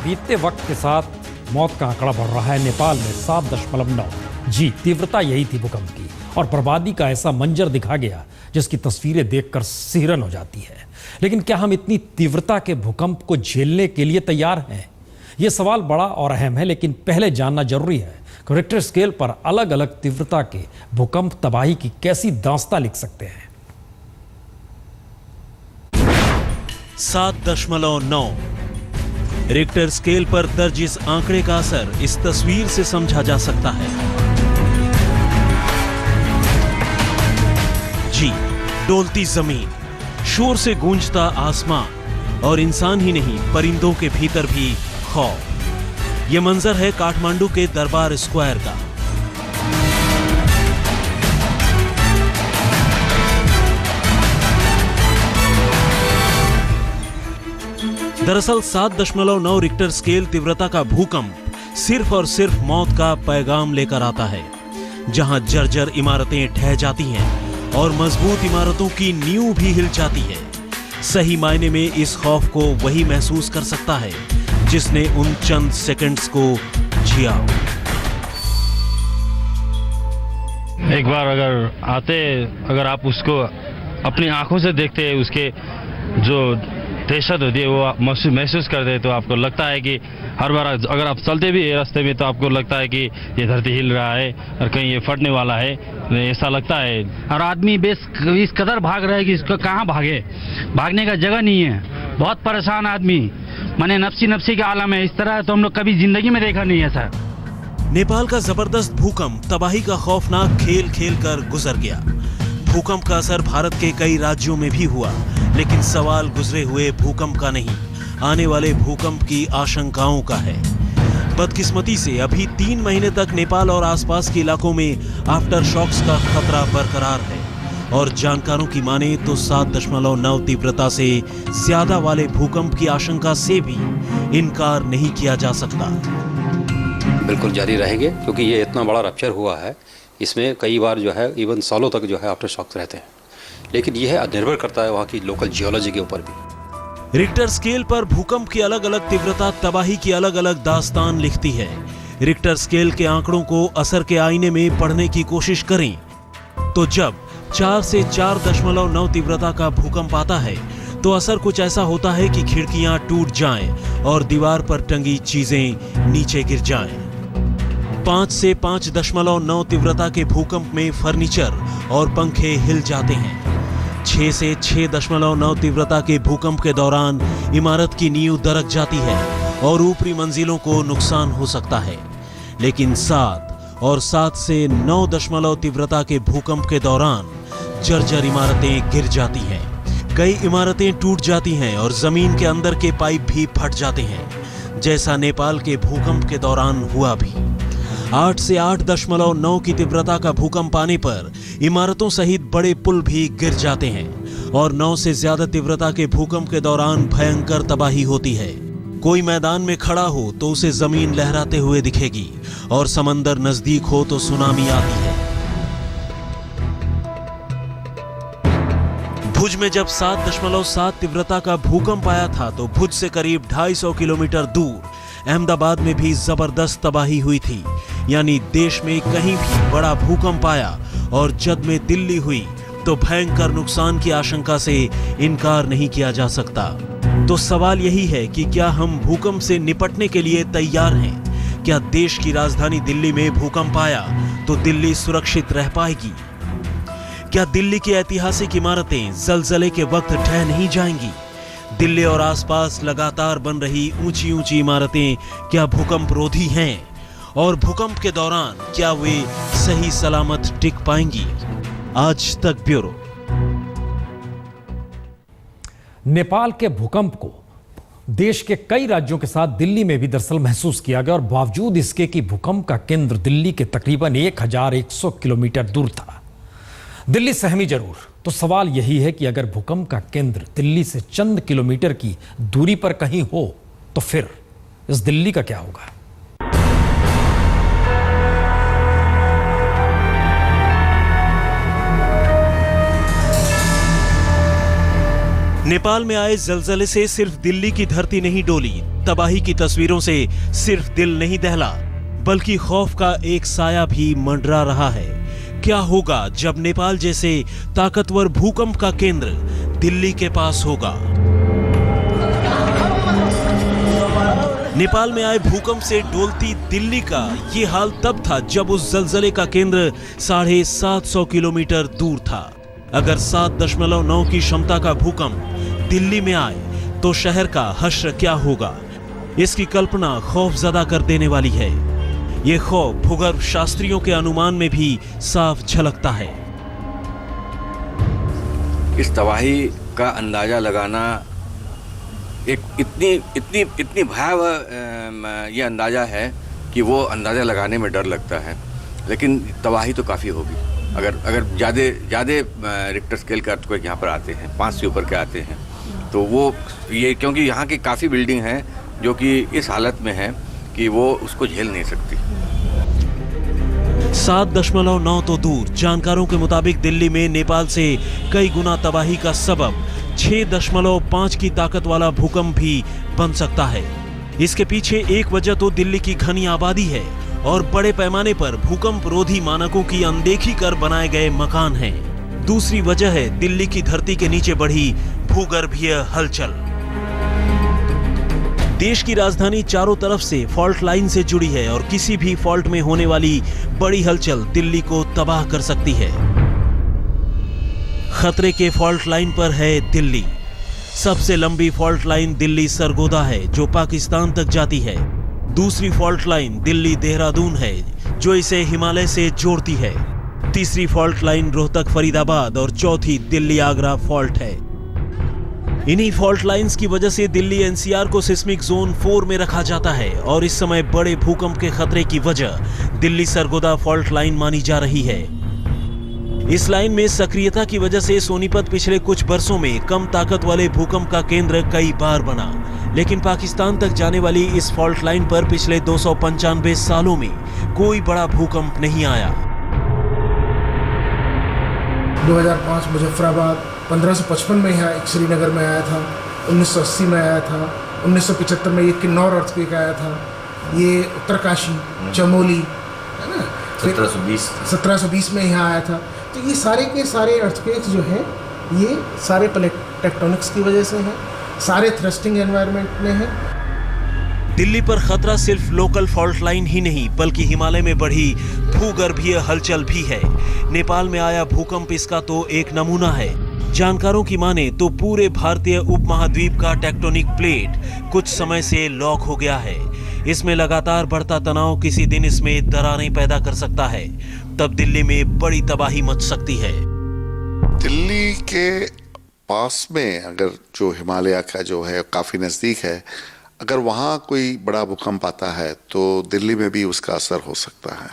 बीतते वक्त के साथ मौत का आंकड़ा बढ़ रहा है। नेपाल में 7.9 जी तीव्रता यही थी भूकंप की, और बर्बादी का ऐसा मंजर दिखा गया जिसकी तस्वीरें देखकर सिहरन हो जाती है। लेकिन क्या हम इतनी तीव्रता के भूकंप को झेलने के लिए तैयार हैं? यह सवाल बड़ा और अहम है, लेकिन पहले जानना जरूरी है कि रिक्टर स्केल पर अलग अलग तीव्रता के भूकंप तबाही की कैसी दास्तां लिख सकते हैं। 7.9 रिक्टर स्केल पर दर्ज इस आंकड़े का असर इस तस्वीर से समझा जा सकता है। जी, डोलती जमीन, शोर से गूंजता आसमान, और इंसान ही नहीं परिंदों के भीतर भी खौफ। यह मंजर है काठमांडू के दरबार स्क्वायर का। दरअसल 7.9 रिक्टर स्केल तीव्रता का भूकंप सिर्फ और सिर्फ मौत का पैगाम लेकर आता है, जहां जर्जर इमारतें ढह जाती हैं और मजबूत इमारतों की नींव भी हिल जाती है। सही मायने में इस खौफ को वही महसूस कर सकता है जिसने उन चंद सेकंड्स को जिया। एक बार अगर आप उसको अपनी आंखों से देखते हैं, उसके जो दहशत होती है वो महसूस करते, तो आपको लगता है कि हर बार अगर आप चलते भी है रास्ते में तो आपको लगता है कि ये धरती हिल रहा है और कहीं ये फटने वाला है, ऐसा लगता है। और आदमी इस कदर भाग रहा है कि इसको कहाँ भागे, भागने का जगह नहीं है। बहुत परेशान आदमी, माने नफ्सी के आलम है। इस तरह तो हम लोग कभी जिंदगी में देखा नहीं है सर। नेपाल का जबरदस्त भूकंप तबाही का खौफनाक खेल खेल कर गुजर गया। भूकंप का असर भारत के कई राज्यों में भी हुआ, लेकिन सवाल गुजरे हुए भूकंप का नहीं, आने वाले भूकंप की आशंकाओं का है। बदकिस्मती से अभी 3 महीने तक नेपाल और आसपास के इलाकों में आफ्टर शॉक्स का खतरा बरकरार है, और जानकारों की माने तो 7.9 तीव्रता से ज्यादा वाले भूकंप की आशंका से भी इनकार नहीं किया जा सकता। बिल्कुल जारी रहेंगे, क्योंकि ये इतना बड़ा रप्चर हुआ है, इसमें कई बार जो है इवन सालों तक जो है आफ्टर शॉक्स रहते हैं। लेकिन यह निर्भर करता है वहाँ की लोकल जियोलॉजी के ऊपर भी। रिक्टर स्केल पर भूकंप की अलग अलग तीव्रता तबाही की अलग अलग दास्तान लिखती है। रिक्टर स्केल के आंकड़ों को असर के आईने में पढ़ने की कोशिश करें तो जब 4 से 4.9 तीव्रता का भूकंप आता है तो असर कुछ ऐसा होता है कि खिड़कियां टूट जाएं और दीवार पर टंगी चीजें नीचे गिर जाएं। 5 से 5.9 तीव्रता के भूकंप में फर्नीचर और पंखे हिल जाते हैं। 6 से 6.9 तीव्रता के भूकंप के दौरान इमारत की नींव दरक जाती है और ऊपरी मंजिलों को नुकसान हो सकता है। लेकिन 7 और 7 से 9 तीव्रता के भूकंप के दौरान जर्जर इमारतें गिर जाती हैं। कई इमारतें टूट जाती हैं और जमीन के अंदर के पाइप भी फट जाते हैं, जैसा नेपाल के भूकंप के दौरान हुआ भी। 8 से 8.9 की तीव्रता का भूकंप आने पर इमारतों सहित बड़े पुल भी गिर जाते हैं, और 9 से ज्यादा तीव्रता के भूकंप के दौरान भयंकर तबाही होती है। कोई मैदान में खड़ा हो तो उसे जमीन लहराते हुए दिखेगी, और समंदर नजदीक हो तो सुनामी आती है। भुज में जब 7.7 तीव्रता का भूकंप आया था तो भुज से करीब 250 किलोमीटर दूर अहमदाबाद में भी जबरदस्त तबाही हुई थी। यानी देश में कहीं भी बड़ा भूकंप आया और जद में दिल्ली हुई तो भयंकर नुकसान की आशंका से इनकार नहीं किया जा सकता। तो सवाल यही है कि क्या हम भूकंप से निपटने के लिए तैयार हैं? क्या देश की राजधानी दिल्ली में भूकंप आया तो दिल्ली सुरक्षित रह पाएगी? क्या दिल्ली की ऐतिहासिक इमारतें जलजले के वक्त ढह नहीं जाएंगी? दिल्ली और आसपास लगातार बन रही ऊंची ऊंची इमारतें क्या भूकंप रोधी हैं? और भूकंप के दौरान क्या वे सही सलामत टिक पाएंगी? आज तक ब्यूरो। नेपाल के भूकंप को देश के कई राज्यों के साथ दिल्ली में भी दरअसल महसूस किया गया, और बावजूद इसके कि भूकंप का केंद्र दिल्ली के तकरीबन 1100 किलोमीटर दूर था। दिल्ली सहमी जरूर, तो सवाल यही है कि अगर भूकंप का केंद्र दिल्ली से चंद किलोमीटर की दूरी पर कहीं हो तो फिर इस दिल्ली का क्या होगा? नेपाल में आए जलजले से सिर्फ दिल्ली की धरती नहीं डोली, तबाही की तस्वीरों से सिर्फ दिल नहीं दहला, बल्कि खौफ का एक साया भी मंडरा रहा है। क्या होगा जब नेपाल जैसे ताकतवर भूकंप का केंद्र दिल्ली के पास होगा? नेपाल में आए भूकंप से डोलती दिल्ली का ये हाल तब था जब उस जलजले का केंद्र 750 किलोमीटर दूर था। अगर 7.9 की क्षमता का भूकंप दिल्ली में आए तो शहर का हश्र क्या होगा, इसकी कल्पना खौफजदा कर देने वाली है। ये खौफ भूगर्भ शास्त्रियों के अनुमान में भी साफ झलकता है। इस तबाही का अंदाजा लगाना एक इतनी भयावह ये अंदाजा है कि वो अंदाजा लगाने में डर लगता है। लेकिन तबाही तो काफ़ी होगी। अगर ज़्यादा रिक्टर स्केल के अर्थक्वेक यहाँ पर आते हैं, 5 से ऊपर के आते हैं, तो वो ये क्योंकि यहाँ की काफ़ी बिल्डिंग हैं जो कि इस हालत में है कि वो उसको झेल नहीं सकती। 7.9 तो दूर, जानकारों के मुताबिक दिल्ली में नेपाल से कई गुना तबाही का सबब 6.5 की ताकत वाला भूकंप भी बन सकता है। इसके पीछे एक वजह तो दिल्ली की घनी आबादी है और बड़े पैमाने पर भूकंप रोधी मानकों की अनदेखी कर बनाए गए मकान हैं। दूसरी वजह है दिल्ली की धरती के नीचे बढ़ी भूगर्भीय हलचल। देश की राजधानी चारों तरफ से फॉल्ट लाइन से जुड़ी है और किसी भी फॉल्ट में होने वाली बड़ी हलचल दिल्ली को तबाह कर सकती है। खतरे के फॉल्ट लाइन पर है दिल्ली। सबसे लंबी फॉल्ट लाइन दिल्ली सरगोदा है जो पाकिस्तान तक जाती है। दूसरी फॉल्ट लाइन दिल्ली देहरादून है जो इसे हिमालय से जोड़ती है। तीसरी फॉल्ट लाइन रोहतक फरीदाबाद और चौथी दिल्ली आगरा फॉल्ट है। इन्हीं फॉल्ट लाइंस की वजह से दिल्ली एनसीआर को सिस्मिक जोन 4 में रखा जाता है और इस समय बड़े भूकंप के खतरे की वजह दिल्ली सरगोदा फॉल्ट लाइन मानी जा रही है। इस लाइन में सक्रियता की वजह से सोनीपत पिछले कुछ बरसों में कम ताकत वाले भूकंप का केंद्र कई बार बना, लेकिन पाकिस्तान तक जाने वाली इस फॉल्ट लाइन पर पिछले 295 सालों में कोई बड़ा भूकंप नहीं आया। 2005 मुजफ्फराबाद, 1555 में यहाँ एक श्रीनगर में आया था, 1980 में आया था, 1975 में ये किन्नौर अर्थक्वेक आया था, ये उत्तरकाशी, चमोली, है ना, 1720 में यहाँ आया था। तो ये सारे के सारे अर्थक्वेक्स जो हैं ये सारे प्लेट टेक्टोनिक्स की वजह से हैं, सारे थ्रस्टिंग एनवायरनमेंट में हैं। दिल्ली पर खतरा सिर्फ लोकल फॉल्ट लाइन ही नहीं बल्कि हिमालय में बढ़ी भूगर्भीय हलचल भी है। नेपाल में आया भूकंप इसका तो एक नमूना है। जानकारों की माने तो पूरे भारतीय उपमहाद्वीप का टेक्टोनिक प्लेट कुछ समय से लॉक हो गया है। इसमें लगातार बढ़ता तनाव किसी दिन इसमें दरारें पैदा कर सकता है। तब दिल्ली में बड़ी तबाही मच सकती है। दिल्ली के पास में अगर जो हिमालय का जो है काफ़ी नज़दीक है, अगर वहाँ कोई बड़ा भूकंप आता है तो दिल्ली में भी उसका असर हो सकता है।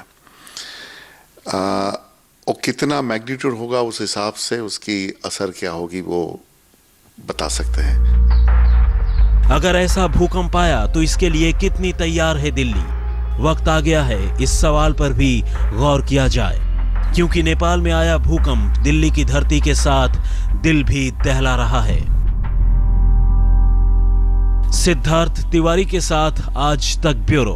और कितना मैग्नीट्यूड होगा उस हिसाब से उसकी असर क्या होगी वो बता सकते हैं। अगर ऐसा भूकंप आया तो इसके लिए कितनी तैयार है दिल्ली? वक्त आ गया है इस सवाल पर भी गौर किया जाए, क्योंकि नेपाल में आया भूकंप दिल्ली की धरती के साथ दिल भी दहला रहा है। सिद्धार्थ तिवारी के साथ आज तक ब्यूरो।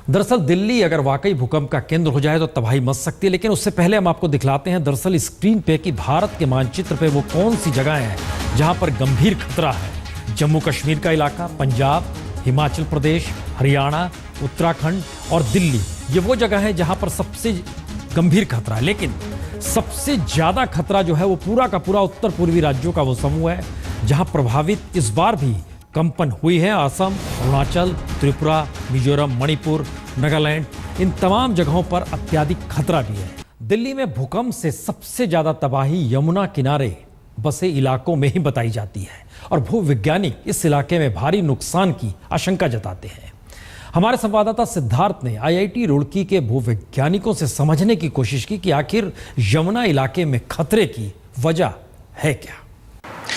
दरअसल दिल्ली अगर वाकई भूकंप का केंद्र हो जाए तो तबाही मच सकती है, लेकिन उससे पहले हम आपको दिखलाते हैं दरअसल स्क्रीन पे कि भारत के मानचित्र पे वो कौन सी जगह हैं जहां पर गंभीर खतरा है। जम्मू कश्मीर का इलाका, पंजाब, हिमाचल प्रदेश, हरियाणा, उत्तराखंड और दिल्ली, ये वो जगह है जहां पर सबसे गंभीर खतरा है। लेकिन सबसे ज्यादा खतरा जो है वो पूरा का पूरा उत्तर पूर्वी राज्यों का वो समूह है जहां प्रभावित इस बार भी कंपन हुई है। असम, अरुणाचल, त्रिपुरा, मिजोरम, मणिपुर, नागालैंड, इन तमाम जगहों पर अत्यधिक खतरा भी है। दिल्ली में भूकंप से सबसे ज्यादा तबाही यमुना किनारे बसे इलाकों में ही बताई जाती है और भूविज्ञानिक इस इलाके में भारी नुकसान की आशंका जताते हैं। हमारे संवाददाता सिद्धार्थ ने आईआईटी रुड़की के भूवैज्ञानिकों से समझने की कोशिश की कि आखिर यमुना इलाके में खतरे की वजह है क्या।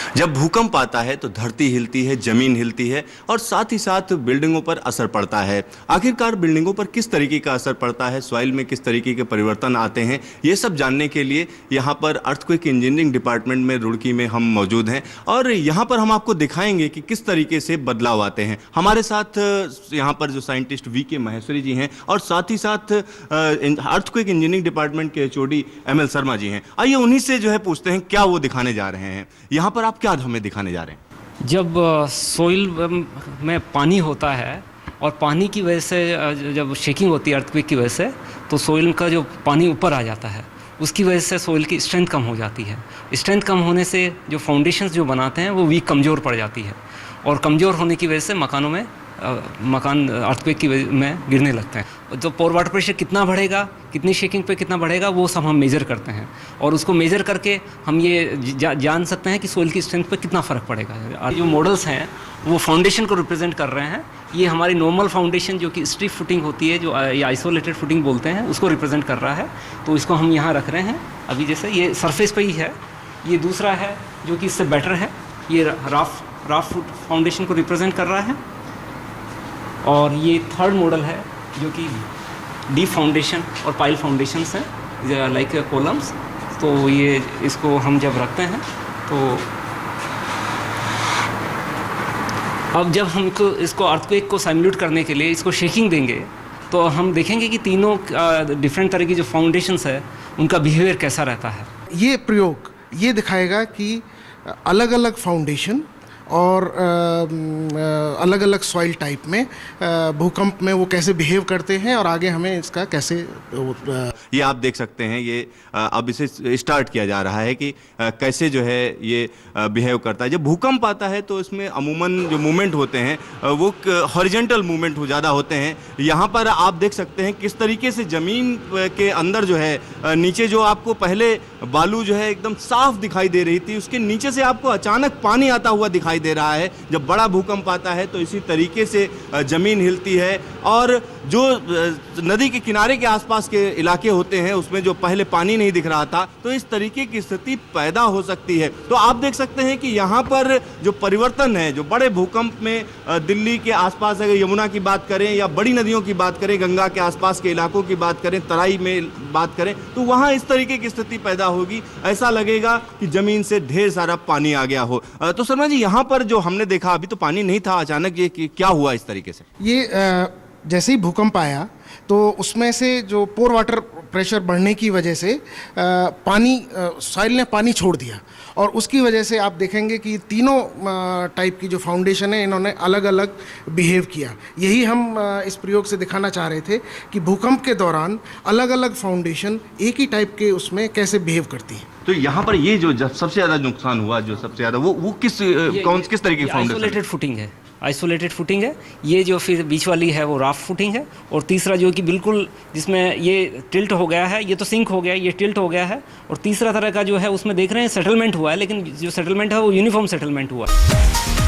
जब भूकंप आता है तो धरती हिलती है, जमीन हिलती है और साथ ही साथ बिल्डिंगों पर असर पड़ता है। आखिरकार बिल्डिंगों पर किस तरीके का असर पड़ता है, सॉइल में किस तरीके के परिवर्तन आते हैं, ये सब जानने के लिए यहाँ पर अर्थक्वेक इंजीनियरिंग डिपार्टमेंट में रुड़की में हम मौजूद हैं और यहाँ पर हम आपको दिखाएंगे कि किस तरीके से बदलाव आते हैं। हमारे साथ यहाँ पर जो साइंटिस्ट वी.के. माहेश्वरी जी हैं और साथ ही साथ अर्थक्वेक इंजीनियरिंग डिपार्टमेंट के एचओडी एम.एल. शर्मा जी हैं। आइए उन्हीं से जो है पूछते हैं क्या वो दिखाने जा रहे हैं। यहाँ पर आप क्या हमें दिखाने जा रहे हैं? जब सोइल में पानी होता है और पानी की वजह से जब शेकिंग होती है अर्थक्वेक की वजह से, तो सोइल का जो पानी ऊपर आ जाता है, उसकी वजह से सोइल की स्ट्रेंथ कम हो जाती है। स्ट्रेंथ कम होने से जो फाउंडेशंस जो बनाते हैं वो वीक कमज़ोर पड़ जाती है और कमज़ोर होने की वजह से मकान अर्थक्वेक में गिरने लगते हैं। तो पोर वाटर प्रेशर कितना बढ़ेगा, कितनी शेकिंग पे कितना बढ़ेगा, वो सब हम मेज़र करते हैं और उसको मेज़र करके हम ये जान सकते हैं कि सोइल की स्ट्रेंथ पे कितना फ़र्क पड़ेगा। जो मॉडल्स हैं वो फाउंडेशन को रिप्रेजेंट कर रहे हैं। ये हमारी नॉर्मल फाउंडेशन जो कि स्ट्रिप फुटिंग होती है, जो ये आइसोलेटेड फुटिंग बोलते हैं, उसको रिप्रेजेंट कर रहा है। तो इसको हम यहाँ रख रहे हैं अभी, जैसे ये सरफेस पे ही है। ये दूसरा है जो कि इससे बेटर है, ये राफ फाउंडेशन को रिप्रेजेंट कर रहा है। और ये थर्ड मॉडल है जो कि डीप फाउंडेशन और पाइल फाउंडेशंस हैं, लाइक कॉलम्स। तो ये इसको हम जब रखते हैं तो अब जब हम इसको अर्थक्वेक को सिमुलेट करने के लिए इसको शेकिंग देंगे तो हम देखेंगे कि तीनों डिफरेंट तरह की जो फाउंडेशंस है उनका बिहेवियर कैसा रहता है। ये प्रयोग ये दिखाएगा कि अलग अलग फाउंडेशन और अलग अलग सॉइल टाइप में भूकंप में वो कैसे बिहेव करते हैं और आगे हमें इसका कैसे ये आप देख सकते हैं। ये अब इसे स्टार्ट किया जा रहा है कि कैसे जो है ये बिहेव करता है। जब भूकंप आता है तो इसमें अमूमन जो मूवमेंट होते हैं वो हॉरिजॉन्टल मूवमेंट हो ज़्यादा होते हैं। यहाँ पर आप देख सकते हैं किस तरीके से ज़मीन के अंदर जो है नीचे जो आपको पहले बालू जो है एकदम साफ दिखाई दे रही थी, उसके नीचे से आपको अचानक पानी आता हुआ दिखाई दे रहा है। जब बड़ा भूकंप आता है तो इसी तरीके से ज़मीन हिलती है और जो नदी के किनारे के आसपास के इलाके होते हैं उसमें जो पहले पानी नहीं दिख रहा था, तो इस तरीके की स्थिति पैदा हो सकती है। तो आप देख सकते हैं कि यहाँ पर जो परिवर्तन है, जो बड़े भूकंप में दिल्ली के आसपास अगर यमुना की बात करें या बड़ी नदियों की बात करें, गंगा के आसपास के इलाकों की बात करें, तराई में बात करें, तो वहाँ इस तरीके की स्थिति पैदा होगी। ऐसा लगेगा कि ज़मीन से ढेर सारा पानी आ गया हो। तो शर्मा जी, यहाँ पर जो हमने देखा अभी तो पानी नहीं था, अचानक ये क्या हुआ इस तरीके से? ये जैसे ही भूकंप आया तो उसमें से जो पोर वाटर प्रेशर बढ़ने की वजह से सॉइल ने पानी छोड़ दिया और उसकी वजह से आप देखेंगे कि तीनों टाइप की जो फाउंडेशन है इन्होंने अलग अलग बिहेव किया। यही हम इस प्रयोग से दिखाना चाह रहे थे कि भूकंप के दौरान अलग अलग फाउंडेशन एक ही टाइप के उसमें कैसे बिहेव करती है। तो यहाँ पर ये जो सबसे ज़्यादा नुकसान हुआ, जो सबसे ज़्यादा वो किस तरीके की फाउंडेशन? आइसोलेटेड फुटिंग है, आइसोलेटेड फुटिंग है। ये जो फिर बीच वाली है वो राफ्ट फुटिंग है और तीसरा जो कि बिल्कुल जिसमें ये टिल्ट हो गया है, ये तो सिंक हो गया, ये टिल्ट हो गया है। और तीसरा तरह का जो है उसमें देख रहे हैं सेटलमेंट हुआ है, लेकिन जो सेटलमेंट है वो यूनिफॉर्म सेटलमेंट हुआ है।